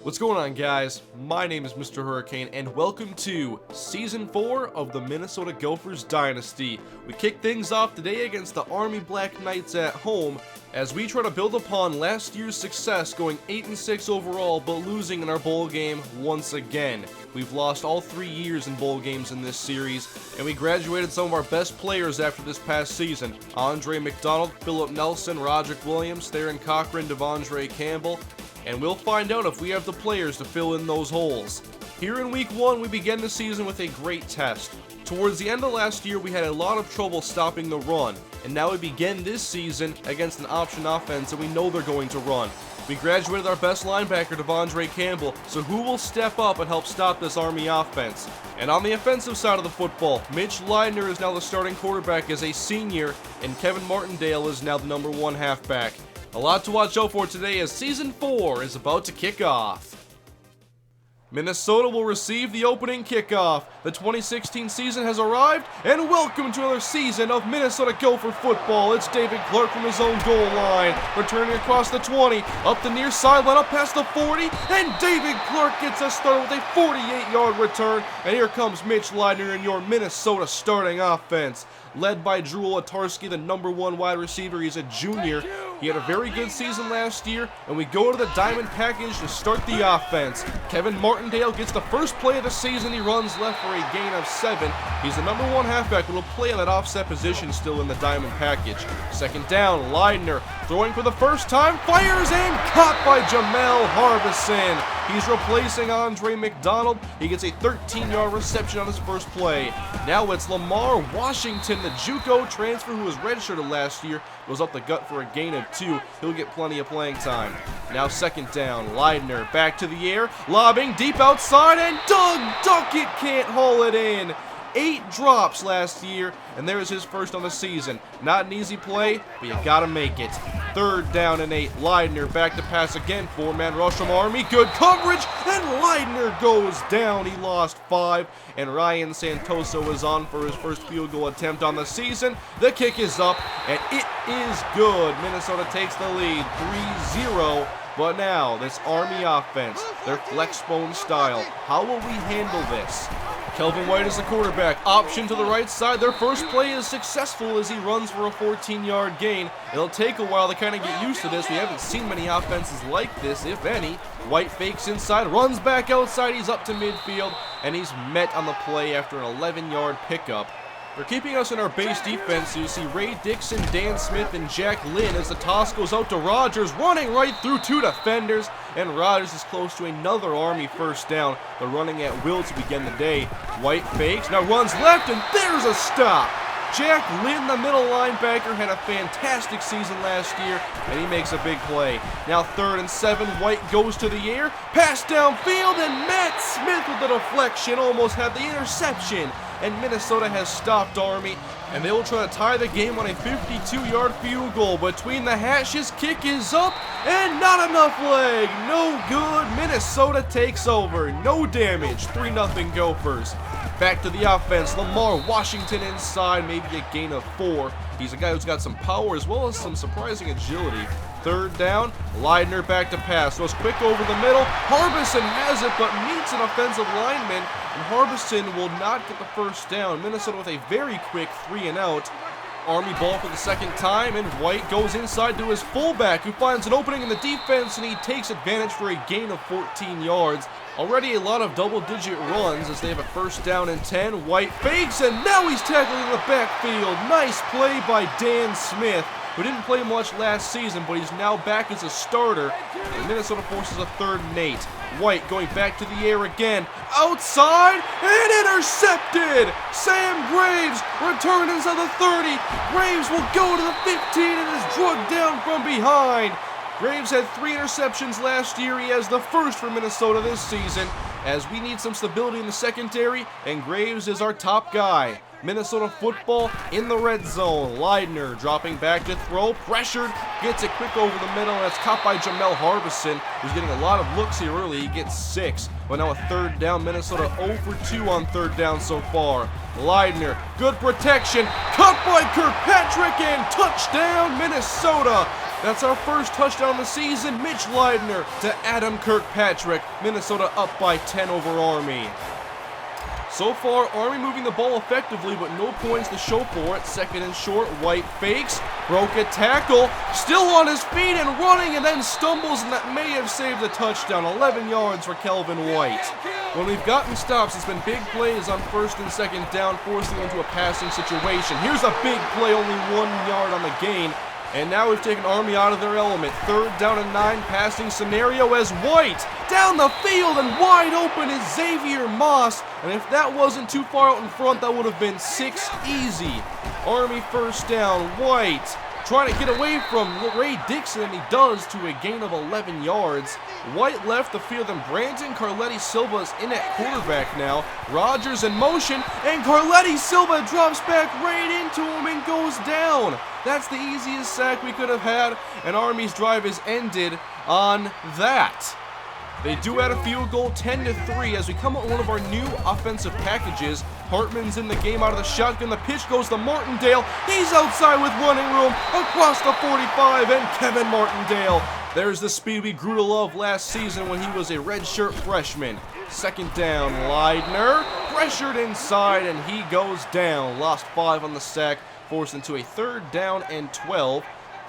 What's going on, guys? My name is MrHurriicane, and welcome to Season 4 of the Minnesota Gophers Dynasty. We kick things off today against the Army Black Knights at home as we try to build upon last year's success, going 8-6 overall, but losing in our bowl game once again. We've lost all 3 years in bowl games in this series, and we graduated some of our best players after this past season. Andre McDonald, Philip Nelson, Roderick Williams, Theron Cochran, Devondre Campbell, and we'll find out if we have the players to fill in those holes. Here in Week 1, we began the season with a great test. Towards the end of last year, we had a lot of trouble stopping the run, and now we begin this season against an option offense that we know they're going to run. We graduated our best linebacker, Devondre Campbell, so who will step up and help stop this Army offense? And on the offensive side of the football, Mitch Leidner is now the starting quarterback as a senior, and Kevin Martindale is now the #1 halfback. A lot to watch out for today as Season 4 is about to kick off. Minnesota will receive the opening kickoff. The 2016 season has arrived, and welcome to another season of Minnesota Gopher football. It's David Clark from his own goal line, returning across the 20, up the near sideline, up past the 40, and David Clark gets us started with a 48-yard return. And here comes Mitch Leidner in your Minnesota starting offense. Led by Drew Latarski, the #1 wide receiver. He's a junior. He had a very good season last year, and we go to the diamond package to start the offense. Kevin Martindale gets the first play of the season. He runs left for a gain of 7. He's the #1 halfback, but will play on that offset position still in the diamond package. Second down, Leidner throwing for the first time, fires and caught by Jamel Harbison. He's replacing Andre McDonald. He gets a 13-yard reception on his first play. Now it's Lamar Washington, the JUCO transfer who was redshirted last year, goes up the gut for a gain of 2. He'll get plenty of playing time. Now second down, Leidner back to the air, lobbing deep outside, and Doug Duckett can't haul it in. 8 drops last year, and there's his first on the season. Not an easy play, but you gotta make it. Third down and 8. Leidner back to pass again. 4-man rush from Army. Good coverage, and Leidner goes down. He lost 5, and Ryan Santoso is on for his first field goal attempt on the season. The kick is up, and it is good. Minnesota takes the lead, 3-0. But now, this Army offense, their flexbone style, how will we handle this? Kelvin White is the quarterback, option to the right side. Their first play is successful as he runs for a 14-yard gain. It'll take a while to kind of get used to this. We haven't seen many offenses like this, if any. White fakes inside, runs back outside, he's up to midfield, and he's met on the play after an 11-yard pickup. They're keeping us in our base defense. You see Ray Dixon, Dan Smith, and Jack Lynn as the toss goes out to Rogers, running right through 2 defenders, and Rogers is close to another Army first down. They're running at will to begin the day. White fakes, now runs left, and there's a stop. Jack Lynn, the middle linebacker, had a fantastic season last year, and he makes a big play. Now 3rd and 7, White goes to the air, pass downfield, and Matt Smith with the deflection almost had the interception. And Minnesota has stopped Army, and they will try to tie the game on a 52-yard field goal. Between the hashes, kick is up, and not enough leg. No good. Minnesota takes over. No damage. 3-0 Gophers. Back to the offense. Lamar Washington inside, maybe a gain of 4. He's a guy who's got some power as well as some surprising agility. Third down, Leidner back to pass. Goes quick over the middle. Harbison has it, but meets an offensive lineman, and Harbison will not get the first down. Minnesota with a very quick 3-and-out. Army ball for the second time, and White goes inside to his fullback, who finds an opening in the defense, and he takes advantage for a gain of 14 yards. Already a lot of double-digit runs as they have a first down and 10. White fakes, and now he's tackling in the backfield. Nice play by Dan Smith, who didn't play much last season, but he's now back as a starter. And Minnesota forces a 3rd and 8. White going back to the air again. Outside, and intercepted! Sam Graves returned inside the 30. Graves will go to the 15 and is drugged down from behind. Graves had 3 interceptions last year. He has the first for Minnesota this season, as we need some stability in the secondary, and Graves is our top guy. Minnesota football in the red zone. Leidner dropping back to throw, pressured, gets it quick over the middle, and it's caught by Jamel Harbison, who's getting a lot of looks here early. He gets 6, but now a 3rd down. Minnesota 0 for 2 on 3rd down so far. Leidner, good protection, cut by Kirkpatrick, and touchdown Minnesota. That's our first touchdown of the season. Mitch Leidner to Adam Kirkpatrick. Minnesota up by 10 over Army. So far, Army moving the ball effectively, but no points to show for it. Second and short, White fakes, broke a tackle, still on his feet and running, and then stumbles, and that may have saved the touchdown. 11 yards for Kelvin White. When we've gotten stops, it's been big plays on first and second down, forcing into a passing situation. Here's a big play, only 1 yard on the gain. And now we've taken Army out of their element. Third down and 9 passing scenario as White down the field, and wide open is Xavier Moss. And if that wasn't too far out in front, that would have been 6 easy. Army first down. White trying to get away from Ray Dixon, and he does, to a gain of 11 yards. White left the field, and Brandon Carletti Silva is in at quarterback now. Rodgers in motion, and Carletti Silva drops back right into him and goes down. That's the easiest sack we could have had, and Army's drive is ended on that. They do add a field goal, 10-3, as we come up with one of our new offensive packages. Hartman's in the game out of the shotgun. The pitch goes to Martindale. He's outside with running room across the 45, and Kevin Martindale. There's the speed we grew to love last season when he was a redshirt freshman. Second down, Leidner pressured inside, and he goes down. Lost 5 on the sack, forced into a third down and 12.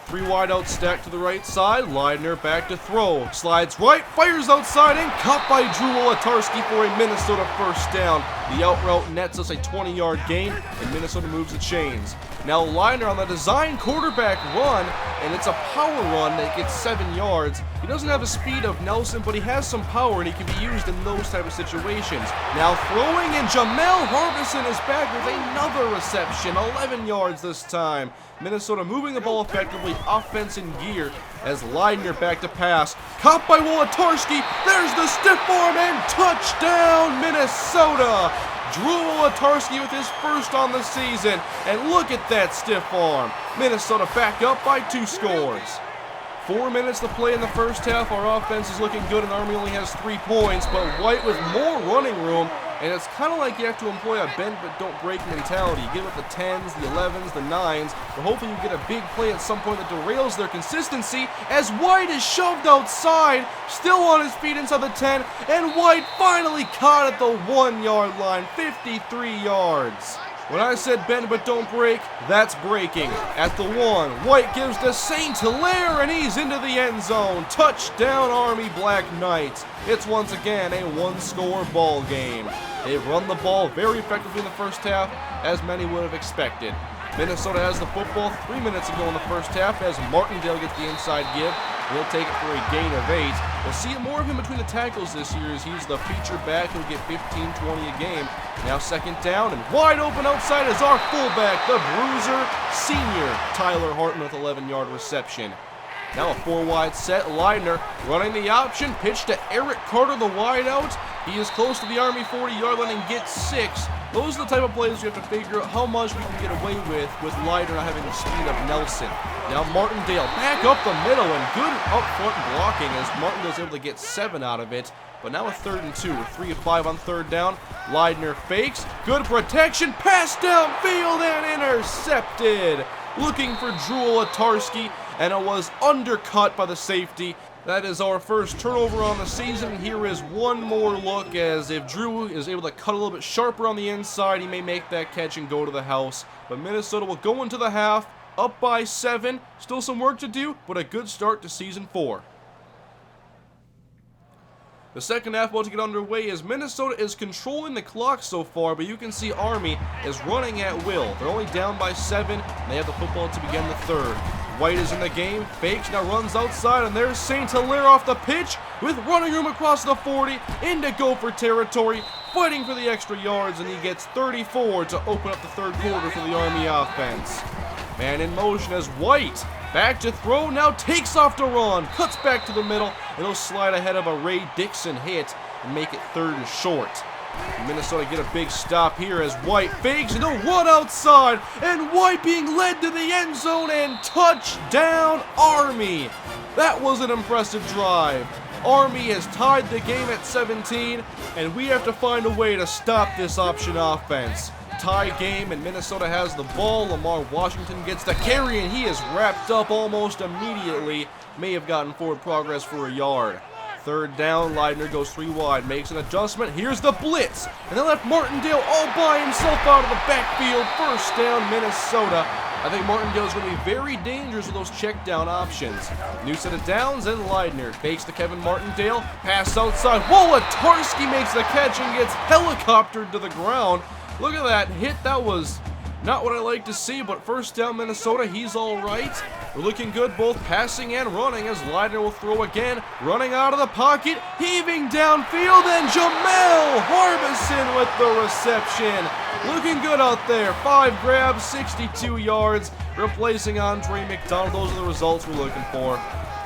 3 wide out stack to the right side. Leidner back to throw. Slides right, fires outside, and caught by Drew Wolodarski for a Minnesota first down. The out route nets us a 20-yard gain, and Minnesota moves the chains. Now Leidner on the design quarterback run, and it's a power run that gets 7 yards. He doesn't have the speed of Nelson, but he has some power, and he can be used in those type of situations. Now throwing, and Jamel Harbison is back with another reception, 11 yards this time. Minnesota moving the ball effectively, offense in gear, as Leidner back to pass. Caught by Wolodarski. There's the stiff arm, and touchdown, Minnesota. Drew Wolodarski with his first on the season, and look at that stiff arm. Minnesota back up by 2 scores. 4 minutes to play in the first half. Our offense is looking good, and Army only has 3 points, but White with more running room, and it's kind of like you have to employ a bend but don't break mentality. You get with the 10s, the 11s, the 9s, but hopefully you get a big play at some point that derails their consistency, as White is shoved outside, still on his feet inside the 10, and White finally caught at the 1-yard line, 53 yards. When I said bend but don't break, that's breaking. At the 1, White gives to St. Hilaire, and he's into the end zone. Touchdown, Army Black Knights. It's once again a 1-score ball game. They've run the ball very effectively in the first half, as many would have expected. Minnesota has the football 3 minutes ago in the first half, as Martindale gets the inside give. He'll take it for a gain of 8. We'll see more of him between the tackles this year, as he's the feature back. He'll get 15-20 a game. Now second down, and wide open outside is our fullback, the bruiser senior, Tyler Hartman, with 11-yard reception. Now a 4-wide set. Leidner running the option. Pitch to Eric Carter, the wideout. He is close to the Army 40-yard line and gets 6. Those are the type of plays you have to figure out how much we can get away with Leidner not having the speed of Nelson. Now Martindale back up the middle, and good up front blocking as Martindale's able to get 7 out of it. But now a 3rd and 2 with 3 of 5 on third down. Leidner fakes. Good protection. Pass downfield and intercepted. Looking for Drew Wolodarski, and it was undercut by the safety. That is our first turnover on the season. Here is one more look, as if Drew is able to cut a little bit sharper on the inside, he may make that catch and go to the house. But Minnesota will go into the half, up by 7. Still some work to do, but a good start to season 4. The second half about to get underway, as Minnesota is controlling the clock so far, but you can see Army is running at will. They're only down by 7, and they have the football to begin the third. White is in the game, fakes, now runs outside, and there's St. Hilaire off the pitch with running room across the 40 into Gopher territory, fighting for the extra yards, and he gets 34 to open up the third quarter for the Army offense. Man in motion as White back to throw, now takes off to run, cuts back to the middle, and he'll slide ahead of a Ray Dixon hit and make it 3rd and short. Minnesota get a big stop here as White fakes, and he'll run outside, and White being led to the end zone, and touchdown Army. That was an impressive drive. Army has tied the game at 17, and we have to find a way to stop this option offense. tie game, and Minnesota has the ball. Lamar Washington gets the carry, and he is wrapped up almost immediately. May have gotten forward progress for a yard. Third down, Leidner goes 3 wide, makes an adjustment. Here's the blitz, and they left Martindale all by himself out of the backfield. First down, Minnesota. I think Martindale is going to be very dangerous with those check down options. New set of downs, and Leidner fakes to Kevin Martindale. Pass outside. Wolodarski makes the catch and gets helicoptered to the ground. Look at that hit. That was not what I like to see, but first down, Minnesota. He's all right. We're looking good both passing and running as Leidner will throw again. Running out of the pocket, heaving downfield, and Jamel Harbison with the reception. Looking good out there. 5 grabs, 62 yards, replacing Andre McDonald. Those are the results we're looking for.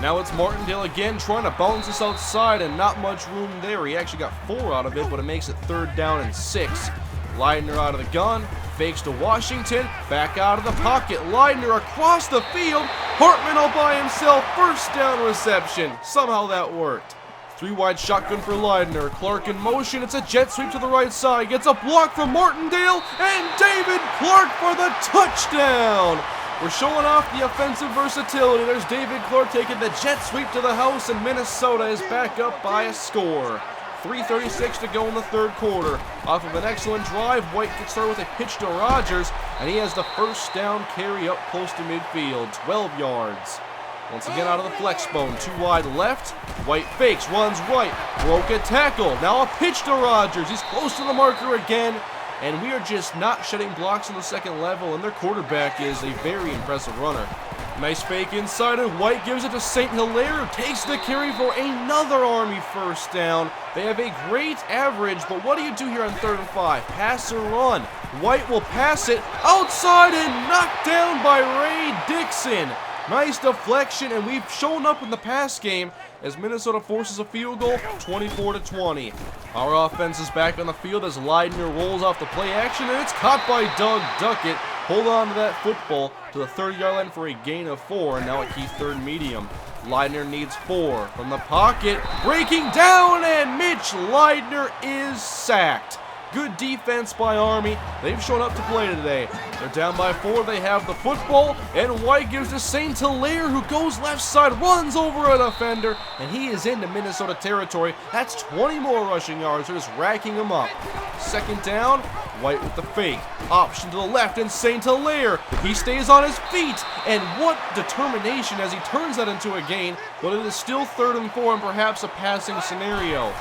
Now it's Martindale again trying to bounce this outside, and not much room there. He actually got 4 out of it, but it makes it 3rd down and 6. Leidner out of the gun, fakes to Washington, back out of the pocket. Leidner across the field, Hartman all by himself, first down reception. Somehow that worked. 3 wide shotgun for Leidner. Clark in motion. It's a jet sweep to the right side. Gets a block from Martindale, and David Clark for the touchdown. We're showing off the offensive versatility. There's David Clark taking the jet sweep to the house, and Minnesota is back up by a score. 3:36 to go in the 3rd quarter. Off of an excellent drive, White gets started with a pitch to Rogers, and he has the first down carry up close to midfield, 12 yards. Once again out of the flex bone, 2 wide left. White fakes, runs right, broke a tackle. Now a pitch to Rogers. He's close to the marker again, and we are just not shedding blocks on the 2nd level, and their quarterback is a very impressive runner. Nice fake inside, and White gives it to St. Hilaire, who takes the carry for another Army first down. They have a great average, but what do you do here on 3rd and 5? Pass or run? White will pass it outside and knocked down by Ray Dixon. Nice deflection, and we've shown up in the pass game as Minnesota forces a field goal, 24-20. Our offense is back on the field as Leidner rolls off the play action, and it's caught by Doug Duckett. Hold on to that football to the 30-yard line for a gain of 4, and now a key 3rd medium. Leidner needs 4 from the pocket, breaking down, and Mitch Leidner is sacked. Good defense by Army. They've shown up to play today. They're down by 4. They have the football, and White gives to St. Hilaire, who goes left side, runs over a defender, and he is into Minnesota territory. That's 20 more rushing yards. They're just racking him up. 2nd down, White with the fake. Option to the left, and St. Hilaire. He stays on his feet, and what determination as he turns that into a gain, but it is still 3rd and 4 and perhaps a passing scenario.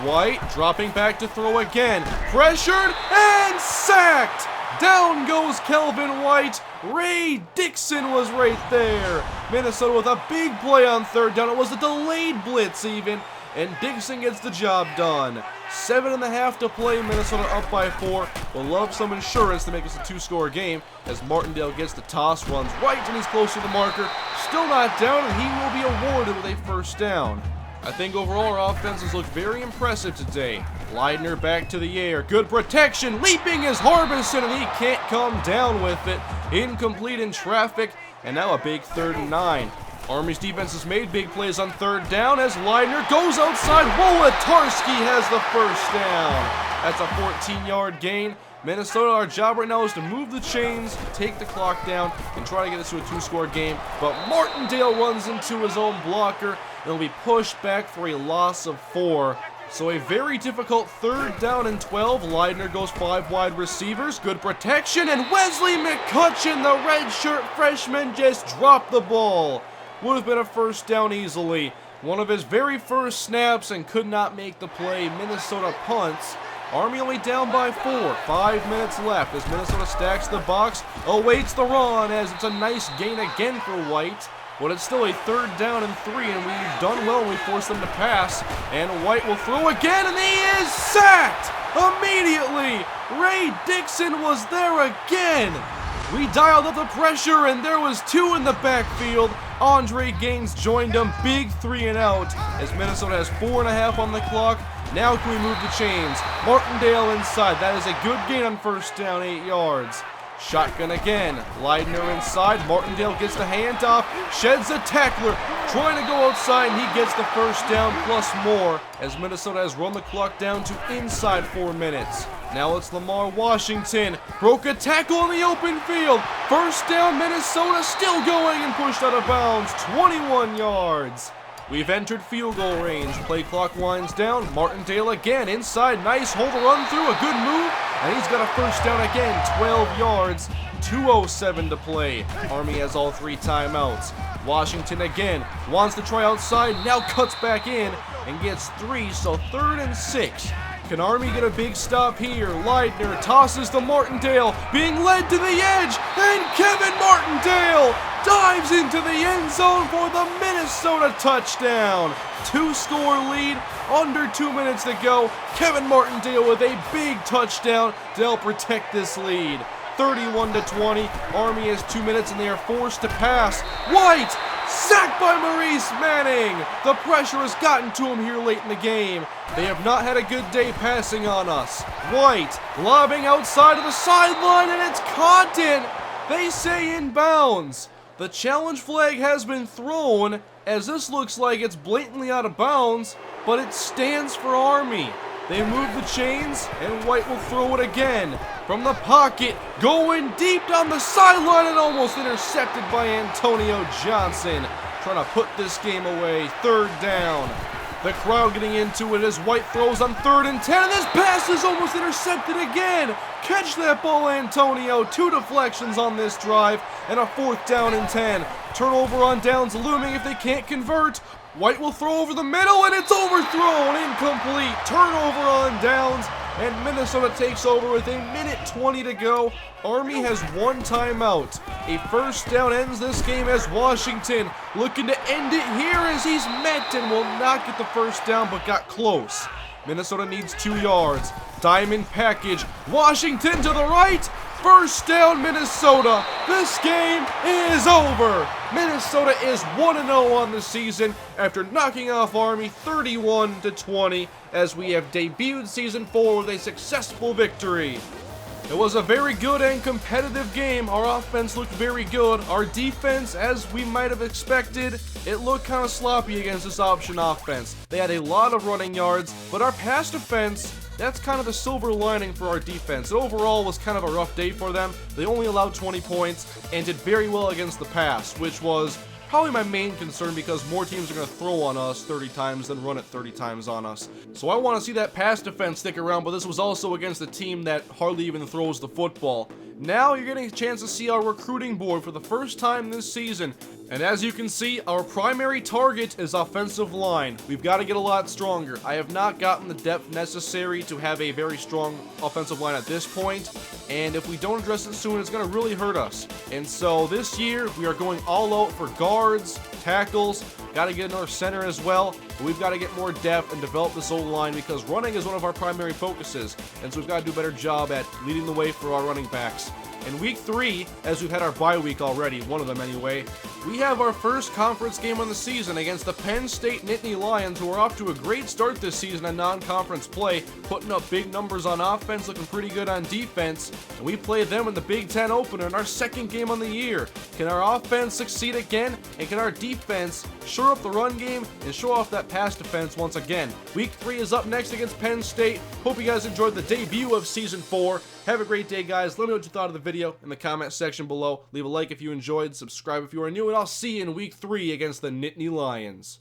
White dropping back to throw again. Pressured and sacked. Down goes Kelvin White. Ray Dixon was right there. Minnesota with a big play on 3rd down. It was a delayed blitz even, and Dixon gets the job done. 7.5 to play. Minnesota up by 4. We'll love some insurance to make this a 2-score game as Martindale gets the toss, runs right, and he's close to the marker. Still not down, and he will be awarded with a first down. I think overall our offenses look very impressive today. Leidner back to the air. Good protection. Leaping is Harbison, and he can't come down with it. Incomplete in traffic, and now a big 3rd and 9. Army's defense has made big plays on 3rd down as Leidner goes outside. Wolodarski has the first down. That's a 14-yard gain. Minnesota, our job right now is to move the chains, take the clock down, and try to get this to a 2-score game. But Martindale runs into his own blocker, and will be pushed back for a loss of 4. So a very difficult 3rd down and 12. Leidner goes 5 wide receivers. Good protection, and Wesley McCutcheon, the redshirt freshman, just dropped the ball. Would have been a first down easily. One of his very first snaps and could not make the play. Minnesota punts. Army only down by 4. 5 minutes left as Minnesota stacks the box, awaits the run as it's a nice gain again for White. But it's still a 3rd down and 3, and we've done well when we force them to pass. And White will throw again, and he is sacked immediately. Ray Dixon was there again. We dialed up the pressure, and there was 2 in the backfield. Andre Gaines joined him, big 3 and out, as Minnesota has 4.5 on the clock. Now can we move the chains? Martindale inside. That is a good gain on first down, 8 yards. Shotgun again. Leidner inside. Martindale gets the handoff. Sheds a tackler. Trying to go outside, and he gets the first down plus more as Minnesota has run the clock down to inside 4 minutes. Now it's Lamar Washington. Broke a tackle in the open field. First down, Minnesota still going and pushed out of bounds. 21 yards. We've entered field goal range. Play clock winds down. Martindale again inside. Nice hold to run through. A good move. And he's got a first down again. 12 yards. 2:07 to play. Army has all 3 timeouts. Washington again wants to try outside. Now cuts back in and gets 3. So 3rd and 6. Can Army get a big stop here? Leidner tosses to Martindale, being led to the edge, and Kevin Martindale dives into the end zone for the Minnesota touchdown. 2-score lead, under 2 minutes to go. Kevin Martindale with a big touchdown to help protect this lead. 31-20, Army has 2 minutes and they are forced to pass. White, sacked by Maurice Manning. The pressure has gotten to him here late in the game. They have not had a good day passing on us. White, lobbing outside of the sideline, and it's caught in. They say inbounds. The challenge flag has been thrown, as this looks like it's blatantly out of bounds, but it stands for Army. They move the chains, and White will throw it again. From the pocket, going deep down the sideline, and almost intercepted by Antonio Johnson. Trying to put this game away. 3rd down. The crowd getting into it as White throws on 3rd and 10, and this pass is almost intercepted again. Catch that ball, Antonio. 2 deflections on this drive, and a 4th down and 10. Turnover on downs looming if they can't convert. White will throw over the middle, and it's overthrown. Incomplete. Turnover on downs, and Minnesota takes over with 1:20 to go. Army has 1 timeout. A first down ends this game as Washington looking to end it here as he's met and will not get the first down, but got close. Minnesota needs 2 yards. Diamond package. Washington to the right. First down, Minnesota. This game is over. Minnesota is 1-0 on the season after knocking off Army 31-20 as we have debuted Season 4 with a successful victory. It was a very good and competitive game. Our offense looked very good. Our defense, as we might have expected, it looked kind of sloppy against this option offense. They had a lot of running yards, but our pass defense, that's kind of the silver lining for our defense. It overall was kind of a rough day for them. They only allowed 20 points and did very well against the pass, which was probably my main concern because more teams are going to throw on us 30 times than run it 30 times on us. So I want to see that pass defense stick around, but this was also against a team that hardly even throws the football. Now you're getting a chance to see our recruiting board for the first time this season. And as you can see, our primary target is offensive line. We've got to get a lot stronger. I have not gotten the depth necessary to have a very strong offensive line at this point. And if we don't address it soon, it's going to really hurt us. And so this year, we are going all out for guards, tackles, got to get another center as well. But we've got to get more depth and develop this O-line because running is one of our primary focuses. And so we've got to do a better job at leading the way for our running backs. In week 3, as we've had our bye week already, one of them anyway, we have our first conference game on the season against the Penn State Nittany Lions, who are off to a great start this season in non-conference play, putting up big numbers on offense, looking pretty good on defense, and we play them in the Big Ten opener in our second game on the year. Can our offense succeed again, and can our defense shore up the run game and show off that pass defense once again? Week 3 is up next against Penn State. Hope you guys enjoyed the debut of Season 4. Have a great day, guys. Let me know what you thought of the video in the comment section below. Leave a like if you enjoyed, subscribe if you are new, and I'll see you in week 3 against the Nittany Lions.